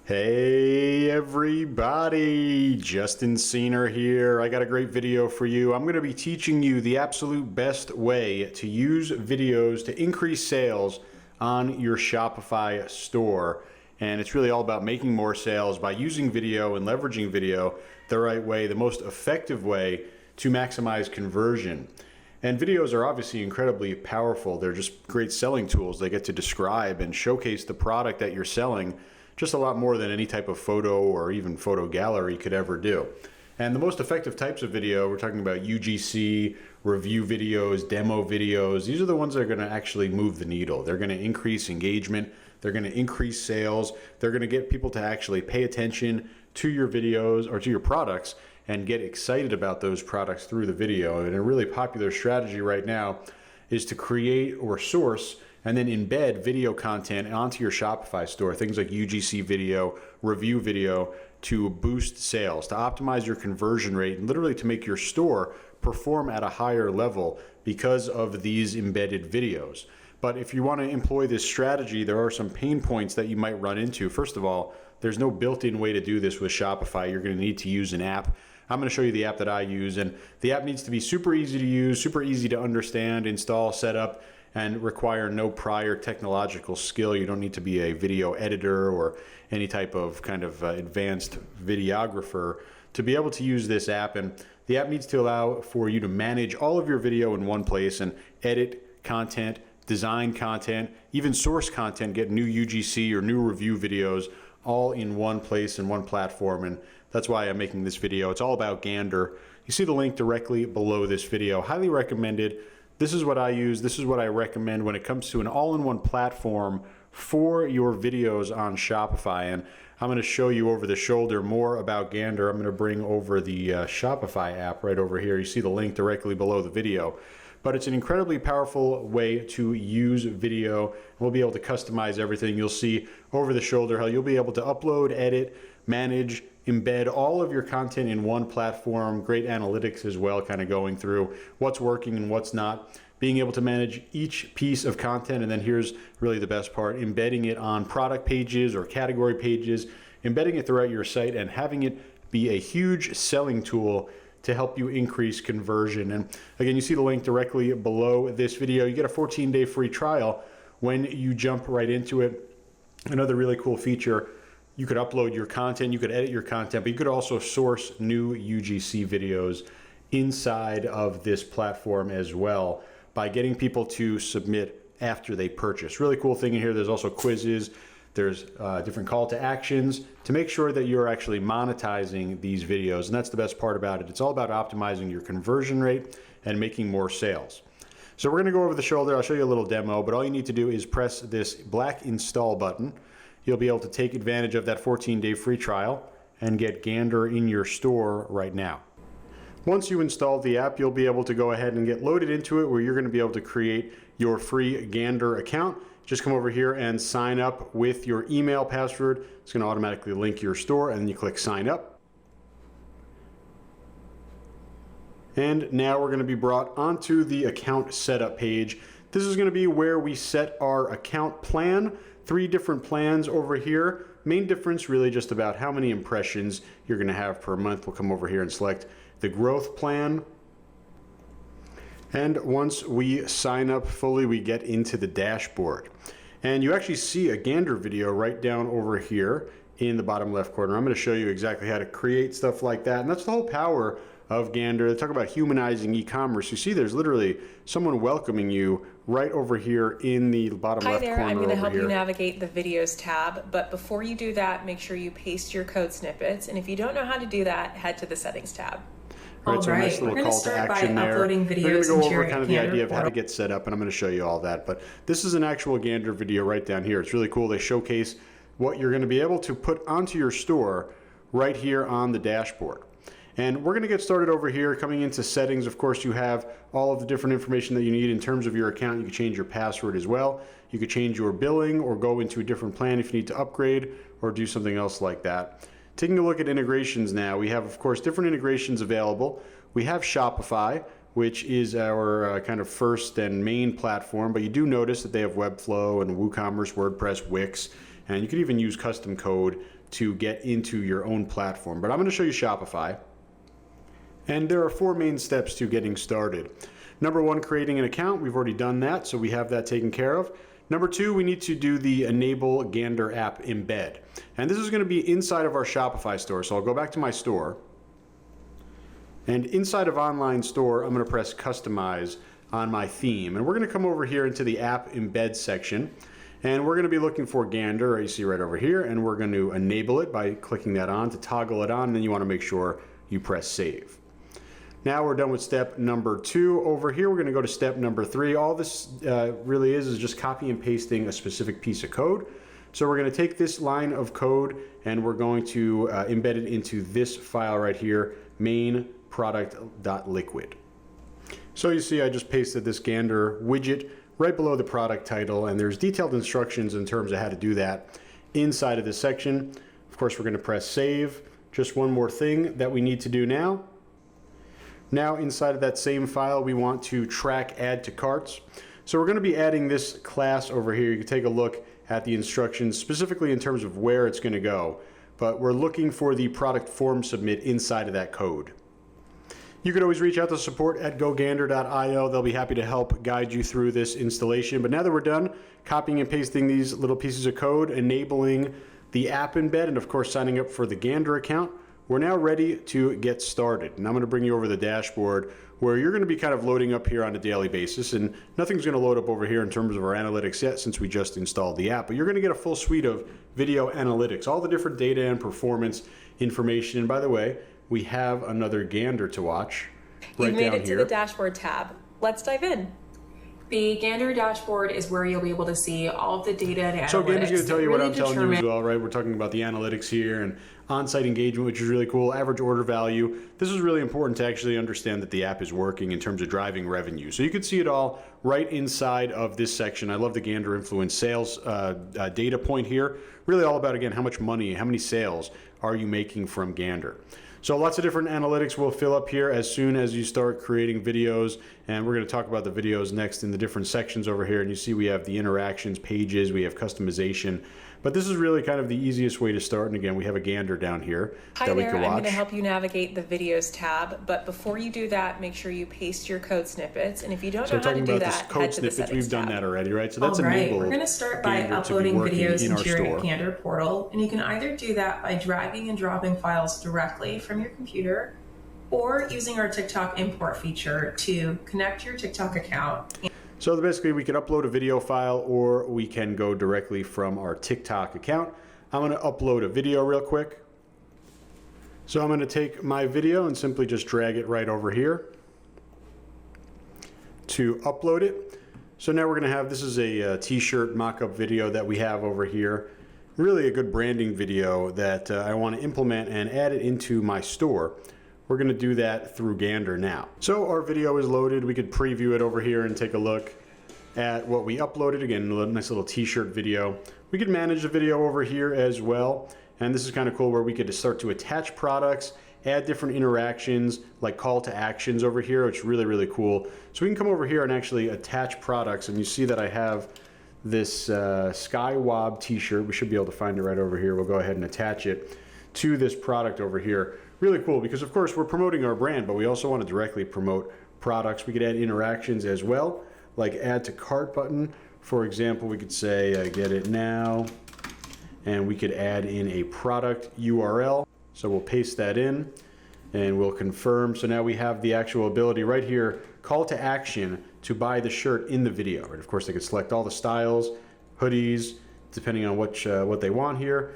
Hey everybody, Justin Siener here. I got a great video for you. I'm going to be teaching you the absolute best way to use videos to increase sales on your Shopify store. And it's really all about making more sales by using video and leveraging video the right way, the most effective way to maximize conversion. And videos are obviously incredibly powerful. They're just great selling tools. They get to describe and showcase the product that you're selling just a lot more than any type of photo or even photo gallery could ever do. And the most effective types of video, we're talking about UGC, review videos, demo videos. These are the ones that are going to actually move the needle. They're going to increase engagement. They're going to increase sales. They're going to get people to actually pay attention to your videos or to your products and get excited about those products through the video. And a really popular strategy right now is to create or source and then embed video content onto your Shopify store, things like UGC video, review video, to boost sales, to optimize your conversion rate, and literally to make your store perform at a higher level because of these embedded videos. But if you want to employ this strategy, there are some pain points that you might run into. First of all, there's no built-in way to do this with Shopify. You're going to need to use an app. I'm going to show you the app that I use, and the app needs to be super easy to use, super easy to understand, install, set up, and require no prior technological skill. You don't need to be a video editor or any type of advanced videographer to be able to use this app. And the app needs to allow for you to manage all of your video in one place and edit content, design content, even source content, get new UGC or new review videos all in one place and one platform. And that's why I'm making this video. It's all about Gander. You see the link directly below this video. Highly recommended. This is what I use. This is what I recommend when it comes to an all-in-one platform for your videos on Shopify. And I'm going to show you over the shoulder more about Gander. I'm going to bring over the Shopify app right over here. You see the link directly below the video. But it's an incredibly powerful way to use video. We'll be able to customize everything. You'll see over the shoulder how you'll be able to upload, edit, manage, embed all of your content in one platform. Great analytics as well, kind of going through what's working and what's not. Being able to manage each piece of content, and then here's really the best part, embedding it on product pages or category pages, embedding it throughout your site and having it be a huge selling tool to help you increase conversion. And again, you see the link directly below this video. You get a 14-day free trial when you jump right into it. Another really cool feature, you could upload your content, you could edit your content, but you could also source new UGC videos inside of this platform as well by getting people to submit after they purchase. Really cool thing in here, there's also quizzes, there's different call to actions to make sure that you're actually monetizing these videos. And that's the best part about it. It's all about optimizing your conversion rate and making more sales. So we're gonna go over the shoulder. I'll show you a little demo, but all you need to do is press this black install button. You'll be able to take advantage of that 14-day free trial and get Gander in your store right now. Once you install the app, you'll be able to go ahead and get loaded into it where you're going to be able to create your free Gander account. Just come over here and sign up with your email password. It's going to automatically link your store, and then you click sign up. And now we're going to be brought onto the account setup page. This is going to be where we set our account plan. 3 different plans over here. Main difference really just about how many impressions you're going to have per month. We'll come over here and select the growth plan. And once we sign up fully, we get into the dashboard. And you actually see a Gander video right down over here in the bottom left corner. I'm going to show you exactly how to create stuff like that. And that's the whole power of Gander. They talk about humanizing e-commerce. You see there's literally someone welcoming you right over here in the bottom left corner. Hi there, I'm going to help you navigate the videos tab, but before you do that, make sure you paste your code snippets, and if you don't know how to do that, head to the settings tab. Right, so a nice little call to action there. We're going to go over kind of the idea of how to get set up, and I'm going to show you all that, but this is an actual Gander video right down here. It's really cool. They showcase what you're going to be able to put onto your store right here on the dashboard. And we're going to get started over here. Coming into settings, of course, you have all of the different information that you need in terms of your account. You can change your password as well. You could change your billing or go into a different plan if you need to upgrade or do something else like that. Taking a look at integrations now, we have, of course, different integrations available. We have Shopify, which is our kind of first and main platform, but you do notice that they have Webflow and WooCommerce, WordPress, Wix, and you could even use custom code to get into your own platform. But I'm going to show you Shopify. And there are 4 main steps to getting started. Number 1, creating an account. We've already done that, so we have that taken care of. Number 2, we need to do the Enable Gander app embed. And this is going to be inside of our Shopify store. So I'll go back to my store. And inside of Online Store, I'm going to press Customize on my theme. And we're going to come over here into the App Embed section. And we're going to be looking for Gander, you see right over here. And we're going to enable it by clicking that on to toggle it on. And then you want to make sure you press Save. Now we're done with step number 2. Over here, we're going to go to step number 3. All this really is just copy and pasting a specific piece of code. So we're going to take this line of code and we're going to embed it into this file right here, main product.liquid. So you see I just pasted this Gander widget right below the product title, and there's detailed instructions in terms of how to do that inside of this section. Of course, we're going to press save. Just one more thing that we need to do now. Now inside of that same file, we want to track add to carts. So we're going to be adding this class over here. You can take a look at the instructions specifically in terms of where it's going to go, but we're looking for the product form submit inside of that code. You can always reach out to support at gogander.io. They'll be happy to help guide you through this installation. But now that we're done copying and pasting these little pieces of code, enabling the app embed, and of course signing up for the Gander account, we're now ready to get started. And I'm going to bring you over the dashboard where you're going to be kind of loading up here on a daily basis, and nothing's going to load up over here in terms of our analytics yet since we just installed the app, but you're going to get a full suite of video analytics, all the different data and performance information. And by the way, we have another Gander to watch right You made down it to here. the dashboard tab. Let's dive in. The Gander dashboard is where you'll be able to see all of the data and analytics. So Gander's going to tell you what really I'm telling you as well, right? We're talking about the analytics here and on-site engagement, which is really cool. Average order value. This is really important to actually understand that the app is working in terms of driving revenue. So you can see it all right inside of this section. I love the Gander Influence sales data point here. Really all about, again, how much money, how many sales are you making from Gander. So lots of different analytics will fill up here as soon as you start creating videos, and we're going to talk about the videos next in the different sections over here. And you see we have the interactions pages, we have customization, but this is really kind of the easiest way to start. And again, we have a Gander down here Hi that we there, can I'm watch. going to help you navigate the videos tab, but before you do that, make sure you paste your code snippets. And if you don't So know how to talking do about this that, code head to the snippets, settings we've done tab. that already, right? So that's All right, enabled we're going to start by Gander to be uploading working videos in our into your store. Gander portal, and you can either do that by dragging and dropping files directly from your computer, or using our TikTok import feature to connect your TikTok account. So basically we can upload a video file or we can go directly from our TikTok account. I'm going to upload a video real quick. So I'm going to take my video and simply just drag it right over here to upload it. So now we're going to have, this is a t-shirt mock-up video that we have over here. Really a good branding video that I want to implement and add it into my store. We're going to do that through Gander now. So our video is loaded. We could preview it over here and take a look at what we uploaded. Again, a nice little t-shirt video. We could manage the video over here as well. And this is kind of cool where we could start to attach products, add different interactions like call to actions over here, which is really, really cool. So we can come over here and actually attach products. And you see that I have this Skywob t-shirt. We should be able to find it right over here. We'll go ahead and attach it to this product over here. Really cool because of course we're promoting our brand, but we also want to directly promote products. We could add interactions as well, like add to cart button. For example, we could say get it now, and we could add in a product URL. So we'll paste that in and we'll confirm. So now we have the actual ability right here, call to action to buy the shirt in the video. And of course they could select all the styles, hoodies, depending on what they want here,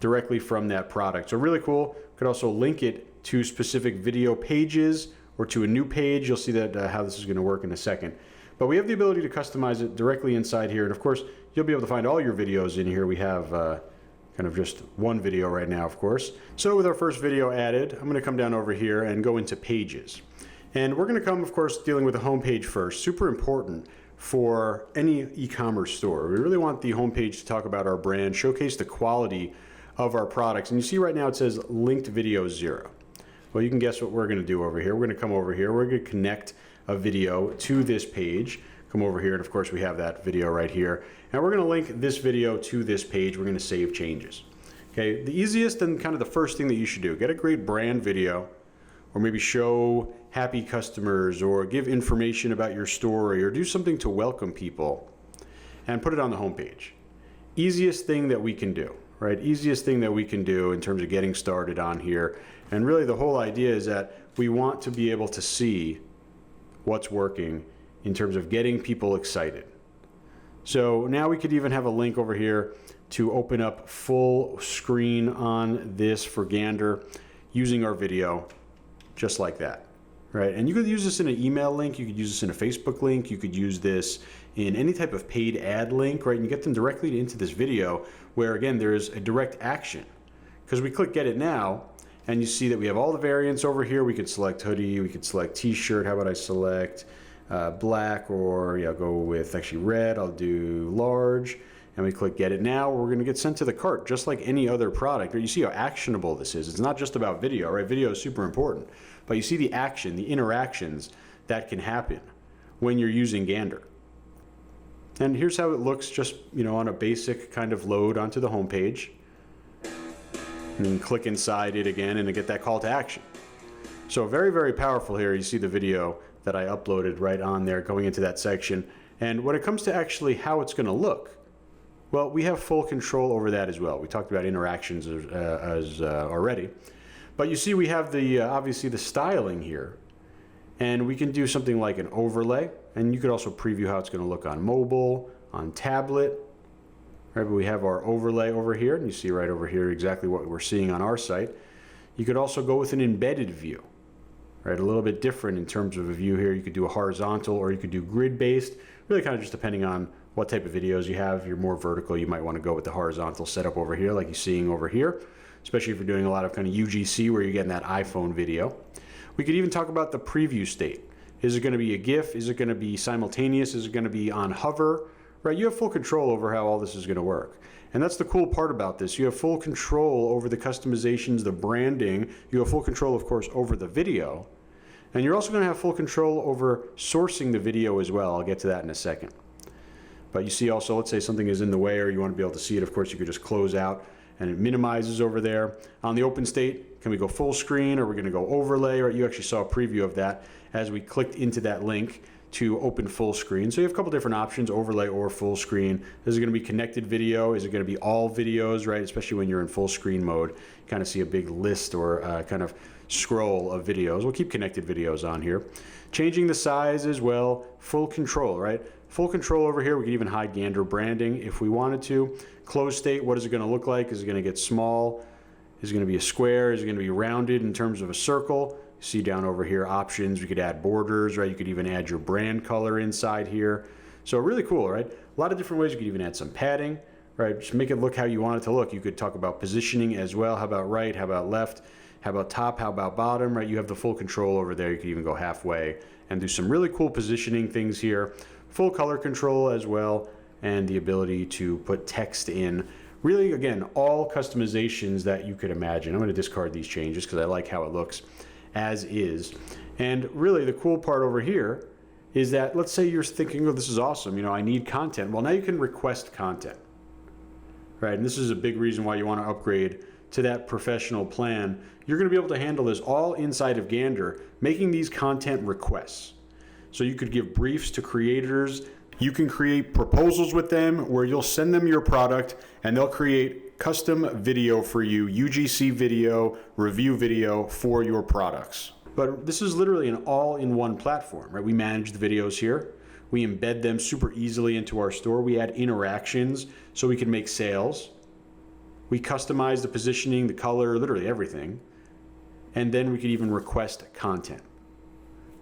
directly from that product. So really cool. Could also link it to specific video pages or to a new page. You'll see that how this is going to work in a second. But we have the ability to customize it directly inside here. And of course, you'll be able to find all your videos in here. We have kind of just one video right now, of course. So with our first video added, I'm going to come down over here and go into pages. And we're going to come, of course, dealing with the home page first. Super important for any e-commerce store. We really want the homepage to talk about our brand, showcase the quality of our products. And you see right now it says linked video 0. Well, you can guess what we're going to do over here. We're going to come over here. We're going to connect a video to this page. Come over here, and of course we have that video right here. And we're going to link this video to this page. We're going to save changes. Okay, the easiest and kind of the first thing that you should do, get a great brand video, or maybe show happy customers, or give information about your story, or do something to welcome people, and put it on the homepage. Easiest thing that we can do, right? Easiest thing that we can do in terms of getting started on here. And really the whole idea is that we want to be able to see what's working in terms of getting people excited. So now we could even have a link over here to open up full screen on this for Gander using our video, just like that, right? And you could use this in an email link, you could use this in a Facebook link, you could use this in any type of paid ad link, right? And you get them directly into this video where, again, there's a direct action. Because we click Get It Now, and you see that we have all the variants over here. We could select hoodie, we could select t-shirt. How about I select black, or yeah, I'll go with actually red. I'll do large. And we click Get It Now. We're going to get sent to the cart just like any other product. You see how actionable this is. It's not just about video, right? Video is super important. But you see the action, the interactions that can happen when you're using Gander. And here's how it looks just, on a basic kind of load onto the home page. And then click inside it again and get that call to action. So very, very powerful here. You see the video that I uploaded right on there going into that section. And when it comes to actually how it's going to look, well, we have full control over that as well. We talked about interactions already. But you see we have the obviously the styling here. And we can do something like an overlay. And you could also preview how it's going to look on mobile, on tablet. Right, but we have our overlay over here. And you see right over here exactly what we're seeing on our site. You could also go with an embedded view. Right, a little bit different in terms of a view here. You could do a horizontal or you could do grid-based. Really kind of just depending on what type of videos you have. If you're more vertical, you might want to go with the horizontal setup over here like you're seeing over here, especially if you're doing a lot of kind of UGC where you're getting that iPhone video. We could even talk about the preview state. Is it going to be a GIF? Is it going to be simultaneous? Is it going to be on hover? Right, you have full control over how all this is going to work. And that's the cool part about this. You have full control over the customizations, the branding. You have full control, of course, over the video. And you're also going to have full control over sourcing the video as well. I'll get to that in a second. But you see also, let's say something is in the way or you want to be able to see it, of course, you could just close out and it minimizes over there. On the open state, can we go full screen or we're going to go overlay? Or you actually saw a preview of that as we clicked into that link to open full screen. So you have a couple different options, overlay or full screen. Is it going to be connected video? Is it going to be all videos, right? Especially when you're in full screen mode, you kind of see a big list or kind of scroll of videos. We'll keep connected videos on here. Changing the size as well, full control, right? Full control over here. We can even hide Gander branding if we wanted to. Closed state, what is it going to look like? Is it going to get small? Is it going to be a square? Is it going to be rounded in terms of a circle? See down over here options. We could add borders, right? You could even add your brand color inside here. So really cool, right? A lot of different ways. You could even add some padding, right? Just make it look how you want it to look. You could talk about positioning as well. How about right? How about left? How about top? How about bottom, right? You have the full control over there. You could even go halfway and do some really cool positioning things here. Full color control as well, and the ability to put text in. Really, again, all customizations that you could imagine. I'm going to discard these changes because I like how it looks as is. And really the cool part over here is that, let's say you're thinking, oh, this is awesome, I need content. Well, now you can request content, right? And this is a big reason why you want to upgrade to that professional plan. You're going to be able to handle this all inside of Gander, making these content requests. So you could give briefs to creators. You can create proposals with them where you'll send them your product and they'll create custom video for you, UGC video, review video for your products. But this is literally an all-in-one platform, right? We manage the videos here. We embed them super easily into our store. We add interactions so we can make sales. We customize the positioning, the color, literally everything. And then we could even request content.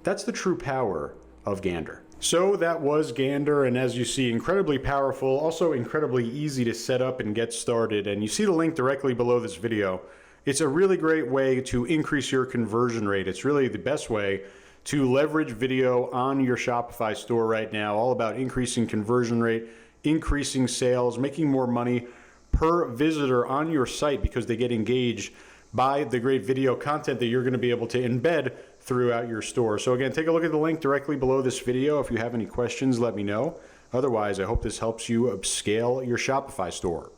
That's the true power of Gander. So that was Gander, and as you see, incredibly powerful, also incredibly easy to set up and get started. And you see the link directly below this video. It's a really great way to increase your conversion rate. It's really the best way to leverage video on your Shopify store right now, all about increasing conversion rate, increasing sales, making more money per visitor on your site because they get engaged by the great video content that you're going to be able to embed throughout your store. So again, take a look at the link directly below this video. If you have any questions, let me know. Otherwise, I hope this helps you upscale your Shopify store.